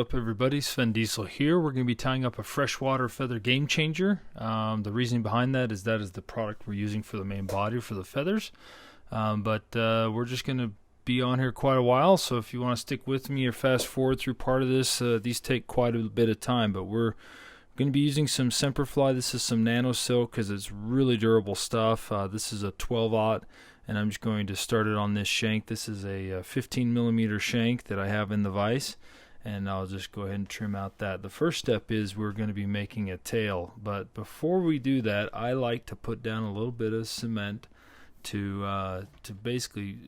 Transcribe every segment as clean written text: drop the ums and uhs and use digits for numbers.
up, everybody? Sven Diesel here. We're going to be tying up a Freshwater Feather Gamechanger. The reasoning behind that is the product we're using for the main body for the feathers. But we're just going to be on here quite a while, so if you want to stick with me or fast forward through part of this, these take quite a bit of time. But we're going to be using some Semperfli. This is some nano silk because it's really durable stuff. This is a 12-aught. And I'm just going to start it on this shank. This is a 15 millimeter shank that I have in the vise, and I'll just go ahead and trim out that. The first step is we're going to be making a tail, but before we do that, I like to put down a little bit of cement to basically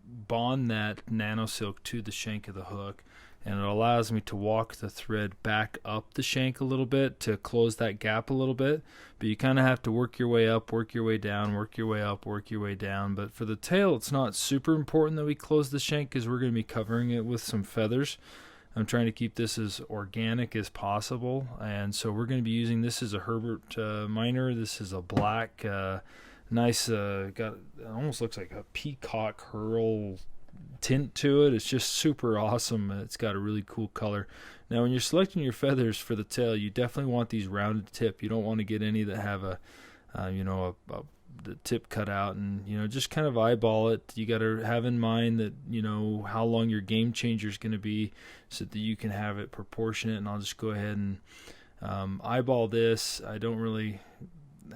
bond that nano silk to the shank of the hook, and it allows me to walk the thread back up the shank a little bit to close that gap a little bit. But you kind of have to work your way up, work your way down, work your way up, work your way down. But for the tail, it's not super important that we close the shank because we're going to be covering it with some feathers. I'm trying to keep this as organic as possible, and so we're going to be using this as a Herbert miner. This is a black, nice, got it almost looks like a peacock herl tint to it. It's just super awesome. It's got a really cool color. Now when you're selecting your feathers for the tail, you definitely want these rounded tip. You don't want to get any that have the tip cut out, and just kind of eyeball it. You got to have in mind that how long your game changer is going to be so that you can have it proportionate. And I'll just go ahead and eyeball this. I don't really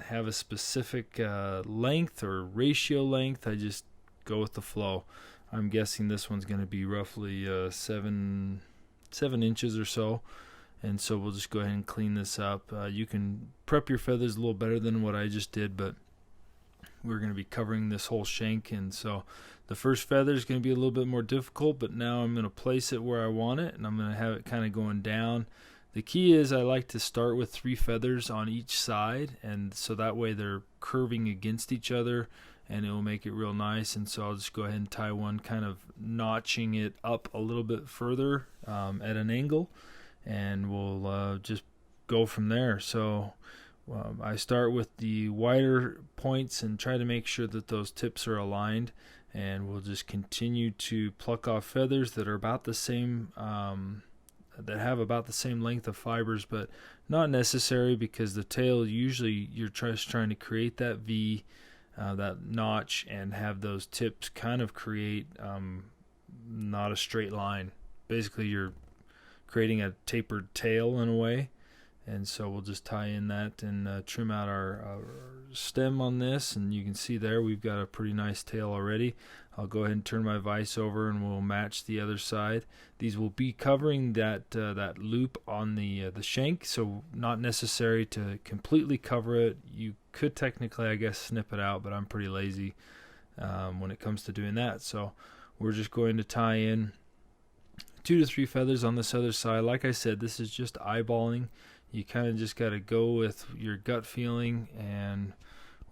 have a specific length or ratio length. I just go with the flow. I'm guessing this one's going to be roughly 7 inches or so, and so we'll just go ahead and clean this up. You can prep your feathers a little better than what I just did, but we're going to be covering this whole shank, and so the first feather is going to be a little bit more difficult, but now I'm going to place it where I want it, and I'm going to have it kind of going down. The key is I like to start with 3 feathers on each side, and so that way they're curving against each other, and it will make it real nice. And so I'll just go ahead and tie one, kind of notching it up a little bit further at an angle, and we'll just go from there. So I start with the wider points and try to make sure that those tips are aligned, and we'll just continue to pluck off feathers that are about the same, that have about the same length of fibers, but not necessary, because the tail, usually you're just trying to create that V, that notch, and have those tips kind of create not a straight line. Basically you're creating a tapered tail in a way, and so we'll just tie in that and trim out our stem on this, and you can see there we've got a pretty nice tail already. I'll go ahead and turn my vise over and we'll match the other side. These will be covering that loop on the shank, so not necessary to completely cover it. You could technically, I guess, snip it out, but I'm pretty lazy when it comes to doing that. So we're just going to tie in 2 to 3 feathers on this other side. Like I said, this is just eyeballing. You kind of just got to go with your gut feeling, and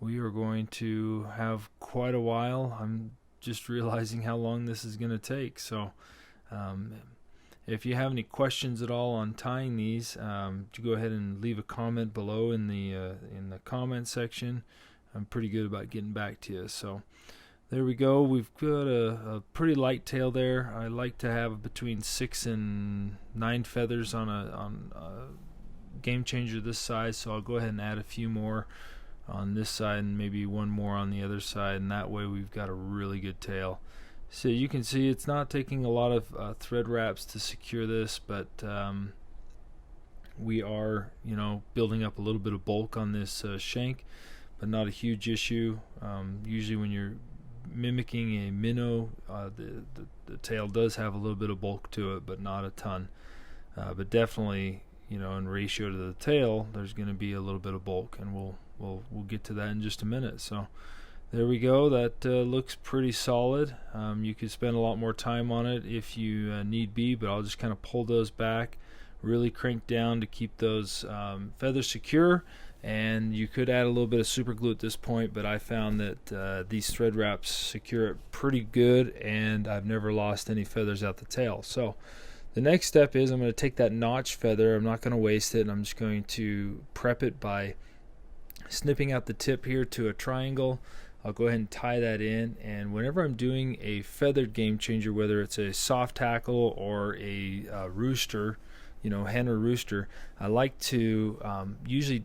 we are going to have quite a while. I'm just realizing how long this is going to take. So if you have any questions at all on tying these, go ahead and leave a comment below in the comment section. I'm pretty good about getting back to you. So there we go. We've got a pretty light tail there. I like to have between 6 and 9 feathers on a game changer this size, so I'll go ahead and add a few more on this side and maybe one more on the other side, and that way we've got a really good tail. So you can see it's not taking a lot of thread wraps to secure this, but we are building up a little bit of bulk on this shank, but not a huge issue. Usually when you're mimicking a minnow, the tail does have a little bit of bulk to it, but not a ton. But definitely, in ratio to the tail, there's going to be a little bit of bulk, and we'll get to that in just a minute. So there we go. That looks pretty solid. You could spend a lot more time on it if you need be, but I'll just kind of pull those back, really crank down to keep those feathers secure. And you could add a little bit of super glue at this point, but I found that these thread wraps secure it pretty good, and I've never lost any feathers out the tail. So the next step is I'm going to take that notch feather. I'm not going to waste it, and I'm just going to prep it by snipping out the tip here to a triangle. I'll go ahead and tie that in, and whenever I'm doing a feathered game changer, whether it's a soft hackle or a rooster, hen or rooster, I like to usually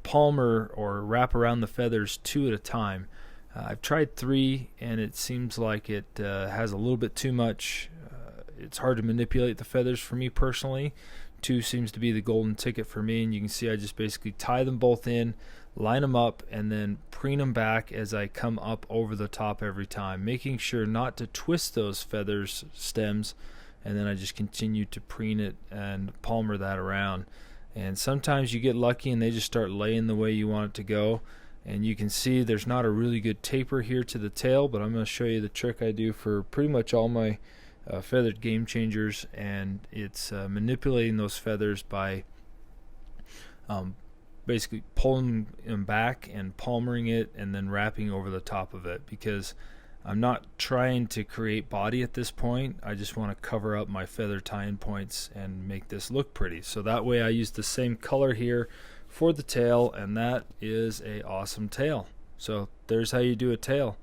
palmer or wrap around the feathers 2 at a time. I've tried 3, and it seems like it has a little bit too much. It's hard to manipulate the feathers for me personally. 2 seems to be the golden ticket for me, and you can see I just basically tie them both in, line them up, and then preen them back as I come up over the top every time, making sure not to twist those feathers stems, and then I just continue to preen it and palmer that around. And sometimes you get lucky and they just start laying the way you want it to go, and you can see there's not a really good taper here to the tail, but I'm going to show you the trick I do for pretty much all my feathered game changers, and it's manipulating those feathers by basically pulling them back and palmering it and then wrapping over the top of it, because I'm not trying to create body at this point. I just want to cover up my feather tie-in points and make this look pretty. So that way I use the same color here for the tail, and that is a awesome tail. So there's how you do a tail.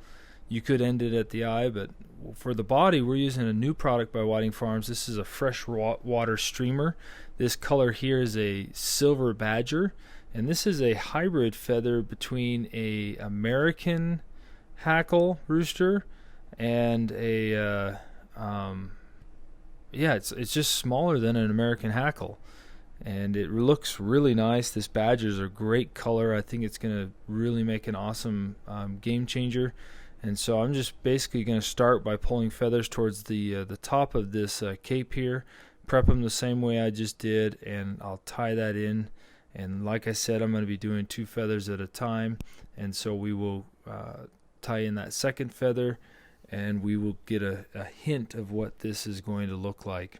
You could end it at the eye, but for the body, we're using a new product by Whiting Farms. This is a Freshwater streamer. This color here is a silver badger, and this is a hybrid feather between a American Hackle rooster and a it's just smaller than an American Hackle, and it looks really nice. This badger is a great color. I think it's going to really make an awesome game changer. And so I'm just basically going to start by pulling feathers towards the top of this cape here, prep them the same way I just did, and I'll tie that in. And like I said, I'm going to be doing 2 feathers at a time, and so we will tie in that second feather, and we will get a hint of what this is going to look like.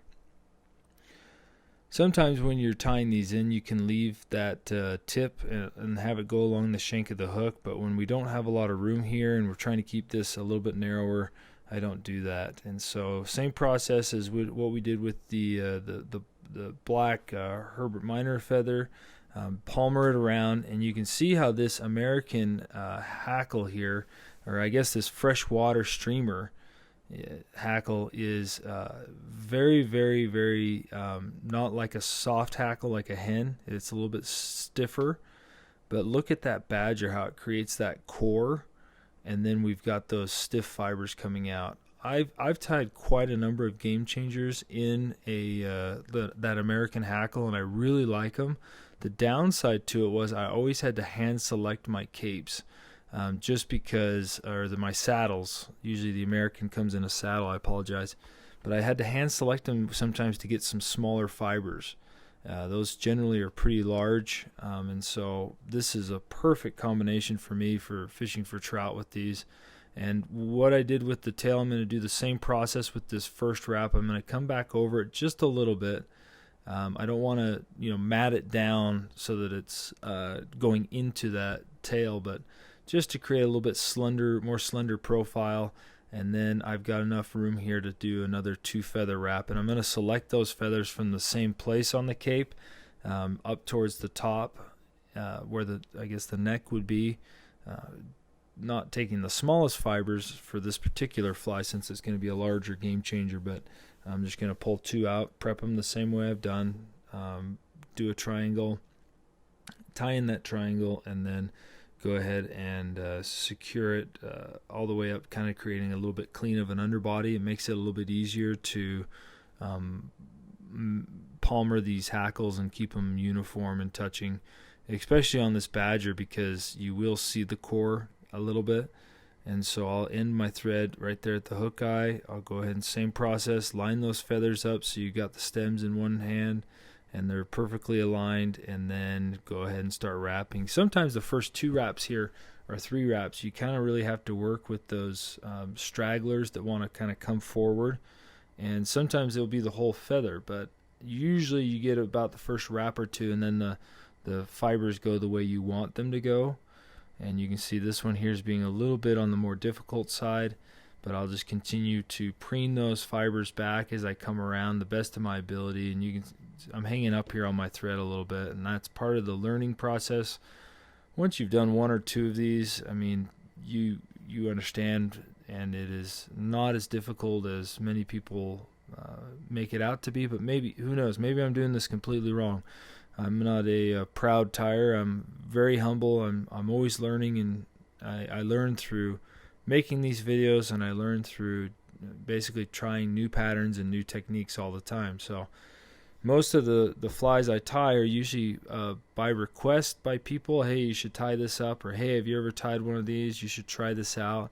Sometimes when you're tying these in, you can leave that tip and have it go along the shank of the hook, but when we don't have a lot of room here and we're trying to keep this a little bit narrower, I don't do that. And so same process as what we did with the black Herbert Minor feather. Palmer it around, and you can see how this American Hackle here, or I guess this Freshwater streamer Hackle, is very, very, very not like a soft hackle like a hen. It's a little bit stiffer, but look at that badger, how it creates that core, and then we've got those stiff fibers coming out. I've tied quite a number of game changers in that American Hackle, and I really like them. The downside to it was I always had to hand select my capes, just because, or my saddles. Usually the American comes in a saddle, I apologize. But I had to hand select them sometimes to get some smaller fibers. Those generally are pretty large, and so this is a perfect combination for me for fishing for trout with these. And what I did with the tail, I'm going to do the same process with this first wrap. I'm going to come back over it just a little bit. I don't want to, mat it down so that it's going into that tail, but just to create a little bit more slender profile. And then I've got enough room here to do another 2 feather wrap, and I'm going to select those feathers from the same place on the cape, up towards the top, where I guess the neck would be. Not taking the smallest fibers for this particular fly since it's going to be a larger game changer, but I'm just going to pull 2 out, prep them the same way I've done, do a triangle, tie in that triangle, and then go ahead and secure it all the way up, kind of creating a little bit clean of an underbody. It makes it a little bit easier to palmer these hackles and keep them uniform and touching, especially on this badger, because you will see the core a little bit. And so I'll end my thread right there at the hook eye. I'll go ahead and same process, line those feathers up so you got the stems in one hand and they're perfectly aligned, and then go ahead and start wrapping. Sometimes the first 2 wraps here, or 3 wraps, you kind of really have to work with those stragglers that want to kind of come forward, and sometimes it'll be the whole feather, but usually you get about the first wrap or 2, and then the fibers go the way you want them to go. And you can see this one here is being a little bit on the more difficult side, but I'll just continue to preen those fibers back as I come around the best of my ability. And I'm hanging up here on my thread a little bit, and that's part of the learning process. Once you've done 1 or 2 of these, I mean, you understand, and it is not as difficult as many people make it out to be, but maybe, who knows, maybe I'm doing this completely wrong. I'm not a proud tyer. I'm very humble. I'm always learning, and I learn through making these videos, and I learn through basically trying new patterns and new techniques all the time. So most of the flies I tie are usually by request by people. Hey, you should tie this up, or hey, have you ever tied one of these? You should try this out.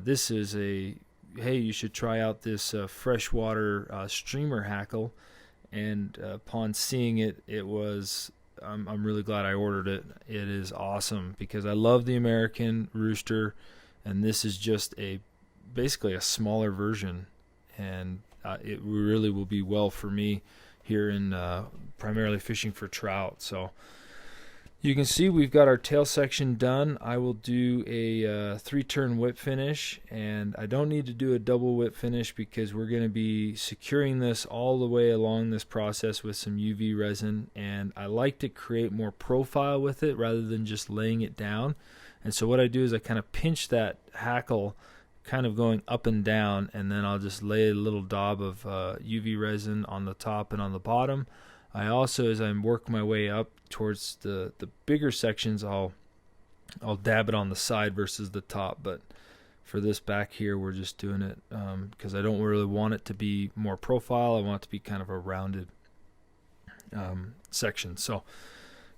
This is hey, you should try out this freshwater streamer hackle. And upon seeing it, I'm really glad I ordered it. It is awesome because I love the American rooster, and this is just basically a smaller version, and it really will be well for me here in primarily fishing for trout. So you can see we've got our tail section done. I will do a 3-turn whip finish, and I don't need to do a double whip finish because we're going to be securing this all the way along this process with some UV resin, and I like to create more profile with it rather than just laying it down. And so what I do is I kind of pinch that hackle kind of going up and down, and then I'll just lay a little daub of UV resin on the top and on the bottom. I also, as I work my way up towards the bigger sections, I'll dab it on the side versus the top. But for this back here, we're just doing it because I don't really want it to be more profile. I want it to be kind of a rounded section. So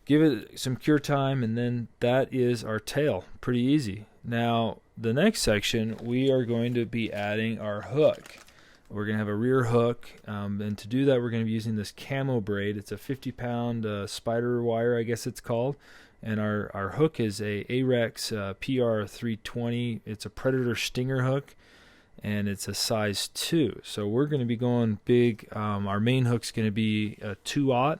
give it some cure time, and then that is our tail. Pretty easy. Now, the next section, we are going to be adding our hook. We're going to have a rear hook, and to do that, we're going to be using this camo braid. It's a 50-pound spider wire, I guess it's called, and our hook is a Arex PR320. It's a Predator Stinger hook, and it's a size 2. So we're going to be going big. Our main hook's going to be a 2/0,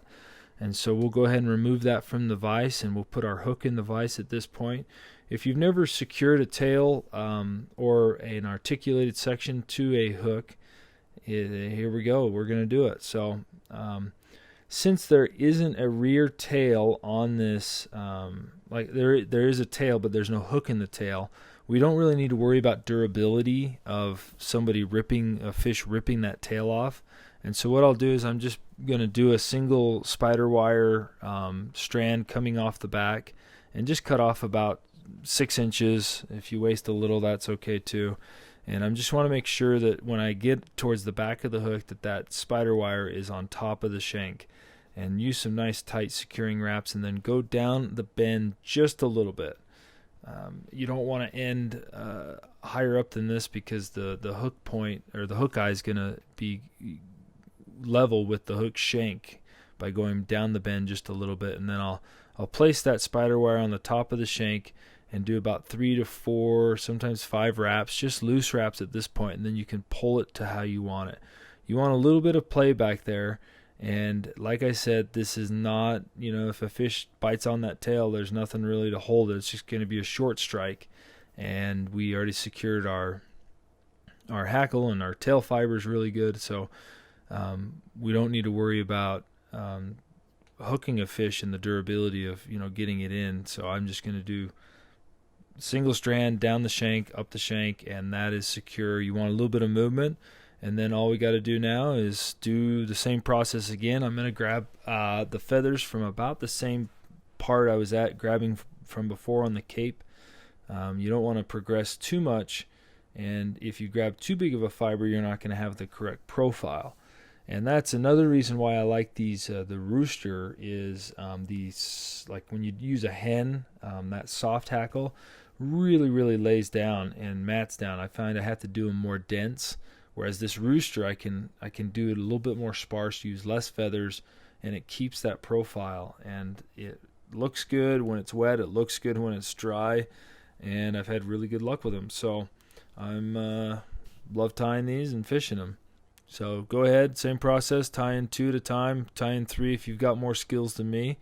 and so we'll go ahead and remove that from the vise, and we'll put our hook in the vise at this point. If you've never secured a tail or an articulated section to a hook, here we go. We're going to do it. So since there isn't a rear tail on this, like there is a tail, but there's no hook in the tail, we don't really need to worry about durability of somebody a fish ripping that tail off. And so what I'll do is I'm just going to do a single spider wire strand coming off the back and just cut off about 6 inches. If you waste a little, that's okay too. And I just want to make sure that when I get towards the back of the hook, that spider wire is on top of the shank, and use some nice tight securing wraps, and then go down the bend just a little bit. You don't want to end higher up than this because the hook point, or the hook eye, is going to be level with the hook shank by going down the bend just a little bit. And then I'll place that spider wire on the top of the shank and do about 3 to 4, sometimes 5 wraps, just loose wraps at this point, and then you can pull it to how you want it. You want a little bit of play back there, and like I said, this is not, if a fish bites on that tail, there's nothing really to hold it. It's just going to be a short strike, and we already secured our hackle, and our tail fiber is really good, so we don't need to worry about hooking a fish and the durability of getting it in. So I'm just going to do single strand down the shank, up the shank, and that is secure. You want a little bit of movement, and then all we got to do now is do the same process again. I'm going to grab the feathers from about the same part I was grabbing from before on the cape. You don't want to progress too much, and if you grab too big of a fiber, you're not going to have the correct profile. And that's another reason why I like these. The rooster is these, like when you use a hen, that soft hackle really lays down and mats down. I find I have to do them more dense, whereas this rooster I can do it a little bit more sparse, use less feathers, and it keeps that profile. And it looks good when it's wet. It looks good when it's dry, and I've had really good luck with them. So I'm love tying these and fishing them. So go ahead, same process, tie in 2 at a time, tie in 3 if you've got more skills than me,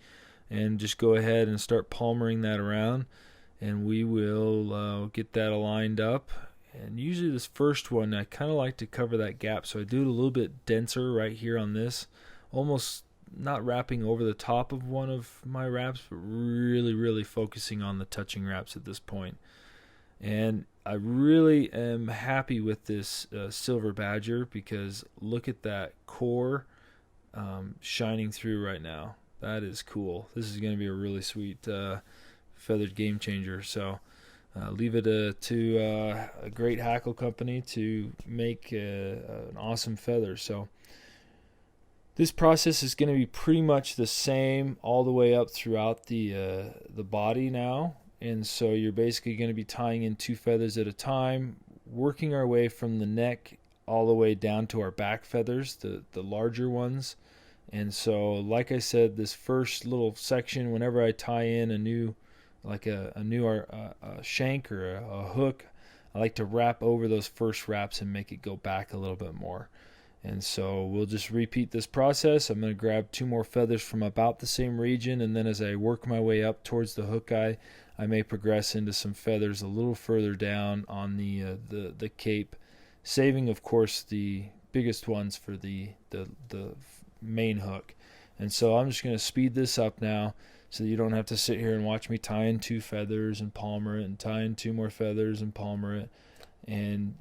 and just go ahead and start palmering that around, and we will get that aligned up. And usually this first one, I kind of like to cover that gap, so I do it a little bit denser right here on this, almost not wrapping over the top of one of my wraps, but really focusing on the touching wraps at this point. And I really am happy with this silver badger, because look at that core shining through right now. That is cool. This is going to be a really sweet feathered game changer. So leave it to a great hackle company to make an awesome feather. So this process is going to be pretty much the same all the way up throughout the body now. And so you're basically going to be tying in 2 feathers at a time, working our way from the neck all the way down to our back feathers, the larger ones. And so, like I said, this first little section, whenever I tie in a new shank or a hook, I like to wrap over those first wraps and make it go back a little bit more. And so we'll just repeat this process. I'm going to grab 2 more feathers from about the same region, and then as I work my way up towards the hook eye, I may progress into some feathers a little further down on the cape, saving, of course, the biggest ones for the main hook. And so I'm just going to speed this up now, so that you don't have to sit here and watch me tie in 2 feathers and palmer it, and tie in 2 more feathers and palmer it. And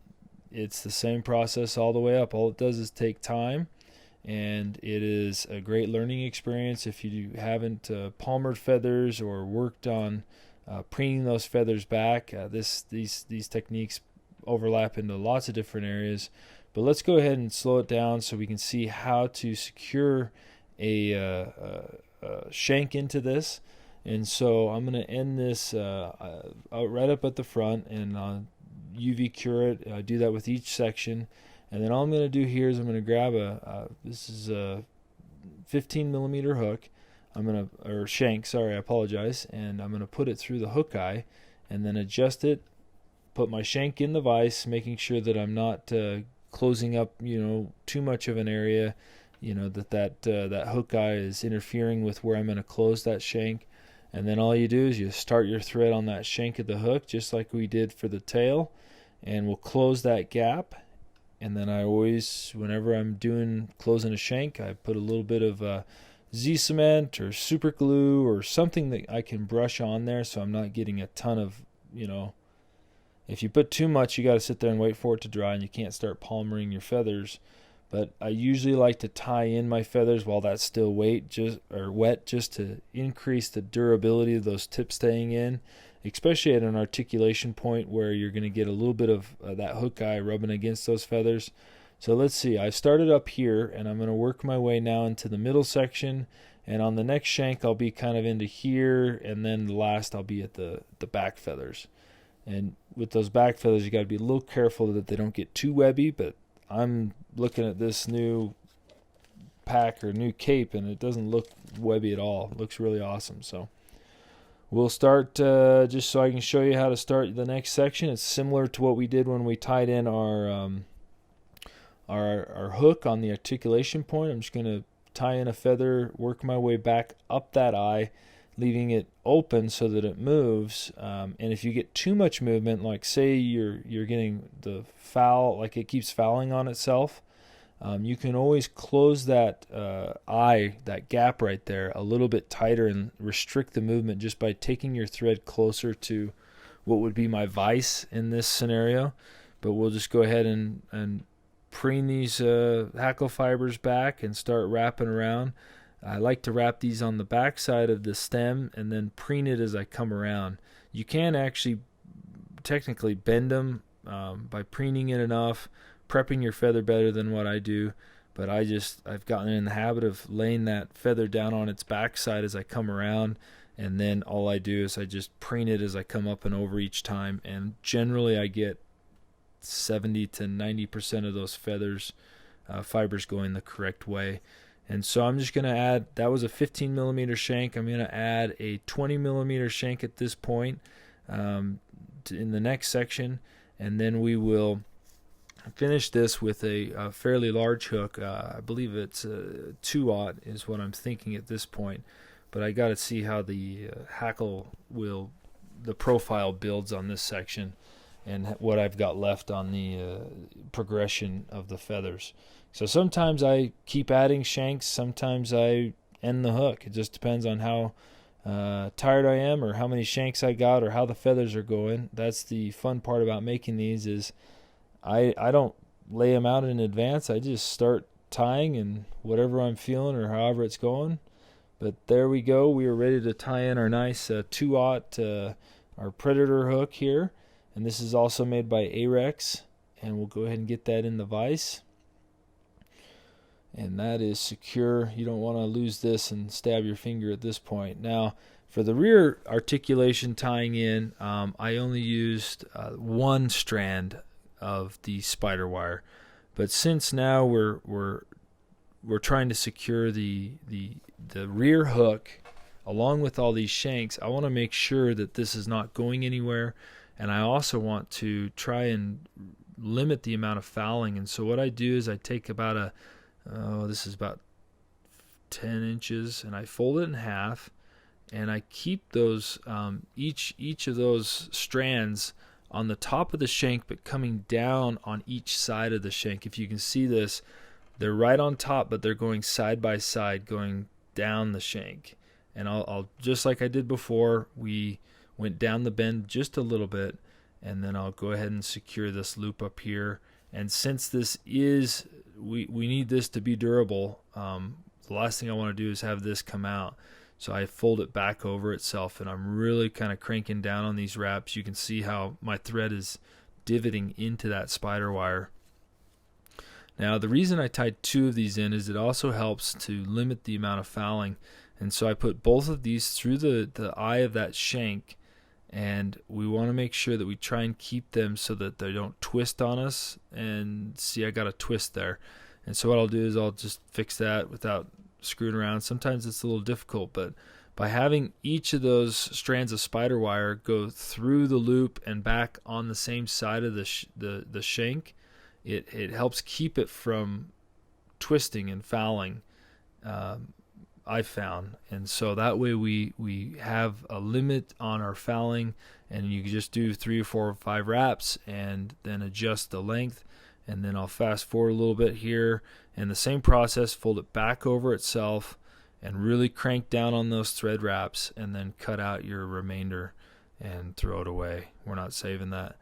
it's the same process all the way up. All it does is take time, and it is a great learning experience. If you haven't palmered feathers or worked on preening those feathers back, these techniques overlap into lots of different areas. But let's go ahead and slow it down so we can see how to secure a shank into this. And so I'm going to end this right up at the front and UV cure it. I do that with each section. And then all I'm going to do here is I'm going to grab this is a 15 millimeter hook. Or shank, sorry, I apologize. And I'm going to put it through the hook eye and then adjust it, put my shank in the vise, making sure that I'm not closing up, too much of an area, that hook eye is interfering with where I'm going to close that shank. And then all you do is you start your thread on that shank of the hook, just like we did for the tail, and we'll close that gap. And then I always, whenever I'm closing a shank, I put a little bit of Z-cement or super glue or something that I can brush on there, so I'm not getting a ton of, if you put too much, you got to sit there and wait for it to dry, and you can't start palmering your feathers. But I usually like to tie in my feathers while that's still wet, just to increase the durability of those tips staying in, especially at an articulation point where you're going to get a little bit of that hook eye rubbing against those feathers. So let's see, I started up here, and I'm going to work my way now into the middle section, and on the next shank I'll be kind of into here, and then the last I'll be at the back feathers. And with those back feathers, you got to be a little careful that they don't get too webby, but I'm looking at this new pack or new cape, and it doesn't look webby at all. It looks really awesome. So we'll start, just so I can show you how to start the next section. It's similar to what we did when we tied in our hook on the articulation point. I'm just going to tie in a feather, work my way back up that eye, leaving it open so that it moves. And if you get too much movement, like say you're getting the foul, like it keeps fouling on itself, you can always close that eye, that gap right there, a little bit tighter and restrict the movement just by taking your thread closer to what would be my vise in this scenario. But we'll just go ahead and preen these hackle fibers back and start wrapping around. I like to wrap these on the back side of the stem and then preen it as I come around. You can actually technically bend them by preening it enough, prepping your feather better than what I do, but I've gotten in the habit of laying that feather down on its back side as I come around, and then all I do is I just preen it as I come up and over each time, and generally I get 70 to 90% of those fibers going the correct way. And so I'm just going to add, that was a 15 millimeter shank. I'm going to add a 20 millimeter shank at this point in the next section, and then we will finish this with a fairly large hook. I believe it's 2/0 is what I'm thinking at this point, but I got to see how the hackle the profile builds on this section and what I've got left on the progression of the feathers. So sometimes I keep adding shanks, sometimes I end the hook. It just depends on how tired I am, or how many shanks I got, or how the feathers are going. That's the fun part about making these, is I don't lay them out in advance. I just start tying, and whatever I'm feeling or however it's going. But there we go. We are ready to tie in our nice 2-aught our Predator hook here. And this is also made by Arex. And we'll go ahead and get that in the vise. And that is secure. You don't want to lose this and stab your finger at this point. Now, for the rear articulation tying in, I only used one strand of the spider wire. But since now we're trying to secure the rear hook along with all these shanks, I want to make sure that this is not going anywhere, and I also want to try and limit the amount of fouling. And so what I do is I take about this is about 10 inches, and I fold it in half, and I keep those each of those strands on the top of the shank, but coming down on each side of the shank. If you can see this, they're right on top, but they're going side by side, going down the shank. And I'll just like I did before, we went down the bend just a little bit, and then I'll go ahead and secure this loop up here. And since this is, we need this to be durable, the last thing I want to do is have this come out. So I fold it back over itself, and I'm really kind of cranking down on these wraps. You can see how my thread is divoting into that spider wire. Now, the reason I tied 2 of these in is it also helps to limit the amount of fouling. And so I put both of these through the eye of that shank, and we want to make sure that we try and keep them so that they don't twist on us. And see, I got a twist there. And so what I'll do is I'll just fix that without screwing around. Sometimes it's a little difficult, but by having each of those strands of spider wire go through the loop and back on the same side of the shank, it helps keep it from twisting and fouling, I've found. And so that way we have a limit on our fouling, and you can just do 3 or 4 or 5 wraps and then adjust the length. And then I'll fast forward a little bit here, and the same process, fold it back over itself and really crank down on those thread wraps, and then cut out your remainder and throw it away. We're not saving that.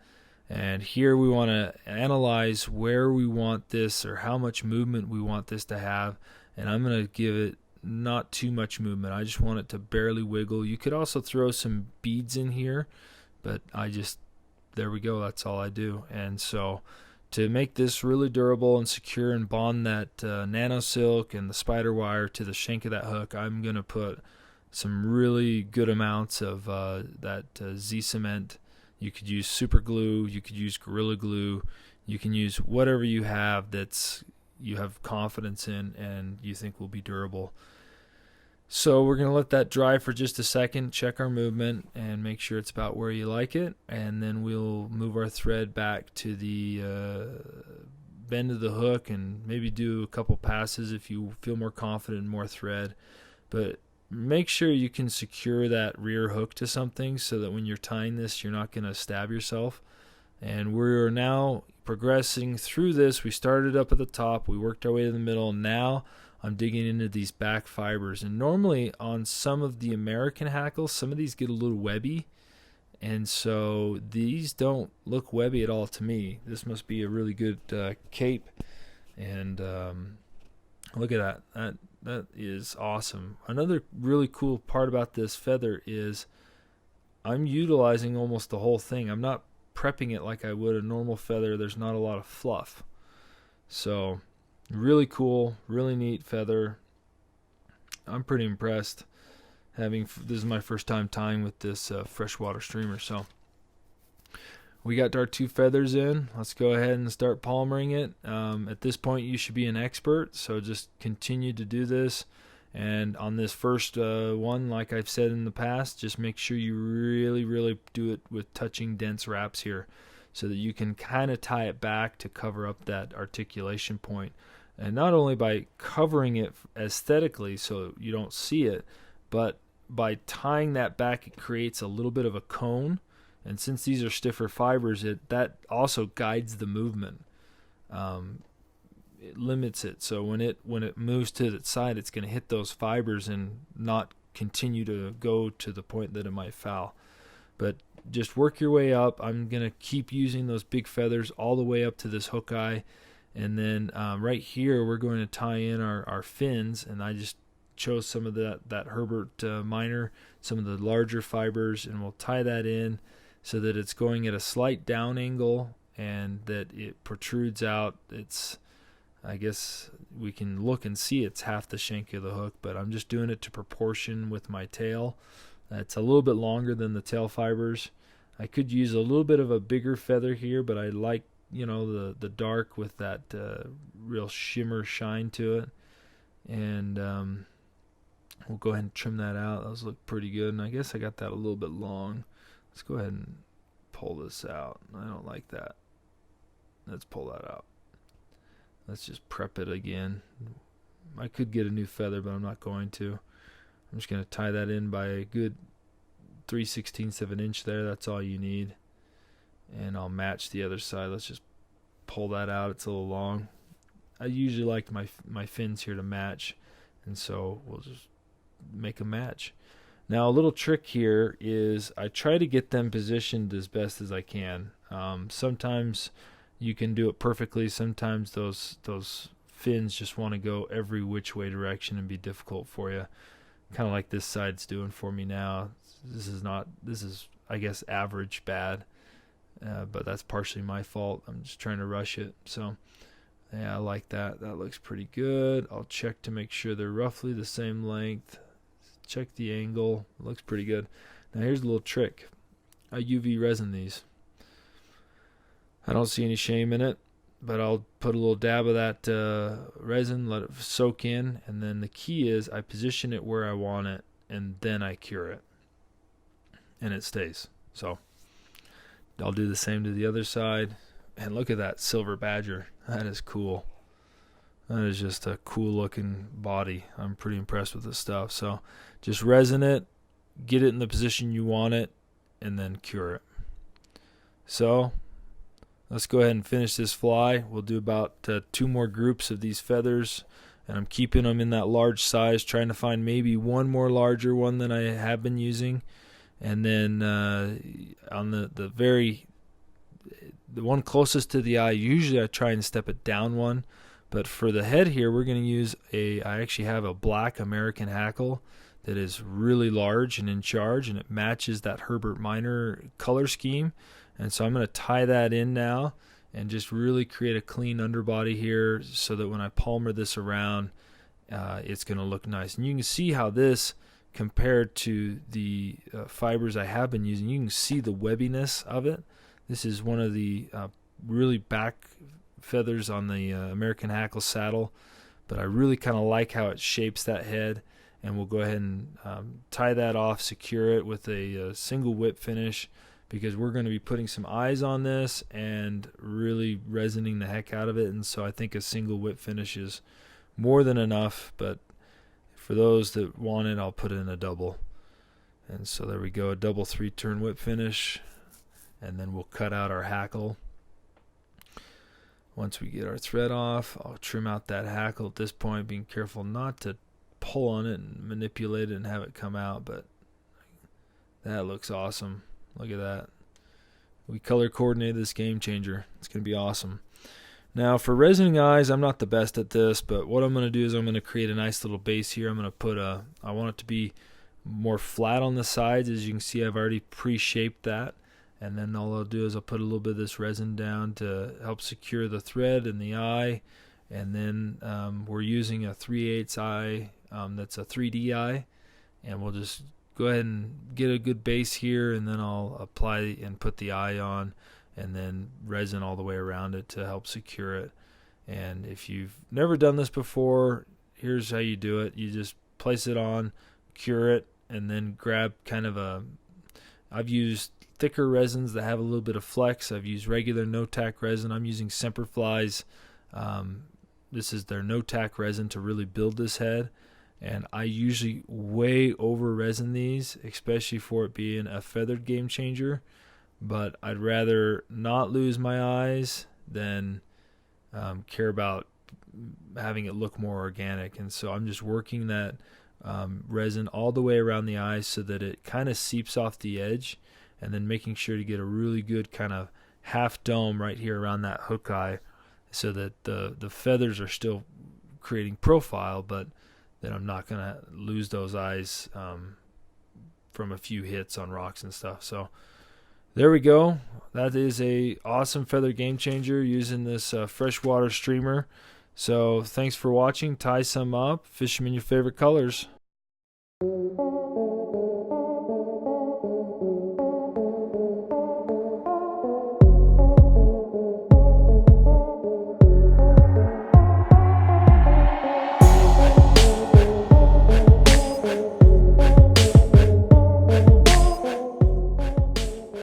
And here we want to analyze where we want this, or how much movement we want this to have. And I'm going to give it not too much movement. I just want it to barely wiggle. You could also throw some beads in here, but there we go. That's all I do. And so to make this really durable and secure and bond that nano silk and the spider wire to the shank of that hook, I'm going to put some really good amounts of that Z-cement. You could use super glue, you could use Gorilla Glue, you can use whatever you have that's you have confidence in and you think will be durable. So we're going to let that dry for just a second, check our movement, and make sure it's about where you like it. And then we'll move our thread back to the bend of the hook and maybe do a couple passes if you feel more confident in more thread. But make sure you can secure that rear hook to something so that when you're tying this, you're not going to stab yourself. And we're now progressing through this. We started up at the top, we worked our way to the middle. Now I'm digging into these back fibers, and normally on some of the American hackles, some of these get a little webby, and so these don't look webby at all to me. This must be a really good cape, and look at that. That is awesome. Another really cool part about this feather is I'm utilizing almost the whole thing. I'm not prepping it like I would a normal feather. There's not a lot of fluff. So really cool, really neat feather. I'm pretty impressed. This is my first time tying with this freshwater streamer. So we got our 2 feathers in. Let's go ahead and start palmering it. At this point, you should be an expert, so just continue to do this. And on this first one, like I've said in the past, just make sure you really, really do it with touching dense wraps here so that you can kind of tie it back to cover up that articulation point. And not only by covering it aesthetically so you don't see it, but by tying that back, it creates a little bit of a cone. And since these are stiffer fibers, that also guides the movement. It limits it, so when it moves to the side, it's going to hit those fibers and not continue to go to the point that it might foul. But just work your way up. I'm going to keep using those big feathers all the way up to this hook eye. And then right here, we're going to tie in our fins. And I just chose some of that Herbert minor, some of the larger fibers, and we'll tie that in so that it's going at a slight down angle and that it protrudes out. I guess we can look and see it's half the shank of the hook, but I'm just doing it to proportion with my tail. It's a little bit longer than the tail fibers. I could use a little bit of a bigger feather here, but I like, the dark with that real shimmer shine to it. And we'll go ahead and trim that out. Those look pretty good, and I guess I got that a little bit long. Let's go ahead and pull this out. I don't like that. Let's pull that out. Let's just prep it again. I could get a new feather, but I'm not going to. I'm just going to tie that in by a good 3/16 of an inch there. That's all you need. And I'll match the other side. Let's just pull that out. It's a little long. I usually like my fins here to match, and so we'll just make a match. Now, a little trick here is I try to get them positioned as best as I can. Sometimes you can do it perfectly. Sometimes those fins just want to go every which way direction and be difficult for you. Kind of like this side's doing for me now. This is I guess average bad, but that's partially my fault. I'm just trying to rush it. So yeah, I like that. That looks pretty good. I'll check to make sure they're roughly the same length. Check the angle. It looks pretty good. Now here's a little trick. I UV resin these. I don't see any shame in it, but I'll put a little dab of that resin, let it soak in, and then the key is I position it where I want it, and then I cure it, and it stays. So I'll do the same to the other side, and look at that silver badger. That is cool. That is just a cool looking body. I'm pretty impressed with this stuff. So just resin it, get it in the position you want it, and then cure it. So let's go ahead and finish this fly. We'll do about 2 more groups of these feathers, and I'm keeping them in that large size, trying to find maybe one more larger one than I have been using. And then on the one closest to the eye, usually I try and step it down one. But for the head here, we're going to use I actually have a black American Hackle that is really large and in charge, and it matches that Herbert Minor color scheme. And so I'm going to tie that in now and just really create a clean underbody here so that when I palmer this around, it's going to look nice. And you can see how this, compared to the fibers I have been using, you can see the webbiness of it. This is one of the really back feathers on the American Hackle saddle, but I really kind of like how it shapes that head. And we'll go ahead and tie that off, secure it with a single whip finish, because we're going to be putting some eyes on this and really resining the heck out of it. And so I think a single whip finish is more than enough, but for those that want it, I'll put in a double. And so there we go, a double 3-turn whip finish, and then we'll cut out our hackle. Once we get our thread off, I'll trim out that hackle at this point, being careful not to pull on it and manipulate it and have it come out, but that looks awesome. Look at that. We color coordinated this Gamechanger. It's going to be awesome. Now for resining eyes, I'm not the best at this, but what I'm going to do is I'm going to create a nice little base here. I'm going to put I want it to be more flat on the sides. As you can see, I've already pre-shaped that. And then all I'll do is I'll put a little bit of this resin down to help secure the thread and the eye. And then we're using a 3/8 eye that's a 3D eye. And we'll just go ahead and get a good base here, and then I'll apply and put the eye on, and then resin all the way around it to help secure it. And if you've never done this before, here's how you do it. You just place it on, cure it, and then grab kind of I've used thicker resins that have a little bit of flex. I've used regular no-tack resin. I'm using Semperfli's. This is their no-tack resin to really build this head. And I usually way over resin these, especially for it being a feathered Gamechanger. But I'd rather not lose my eyes than care about having it look more organic. And so I'm just working that resin all the way around the eye so that it kind of seeps off the edge, and then making sure to get a really good kind of half dome right here around that hook eye so that the feathers are still creating profile, but then I'm not going to lose those eyes from a few hits on rocks and stuff. So there we go. That is a awesome Feather Gamechanger using this freshwater streamer. So thanks for watching. Tie some up, fish them in your favorite colors.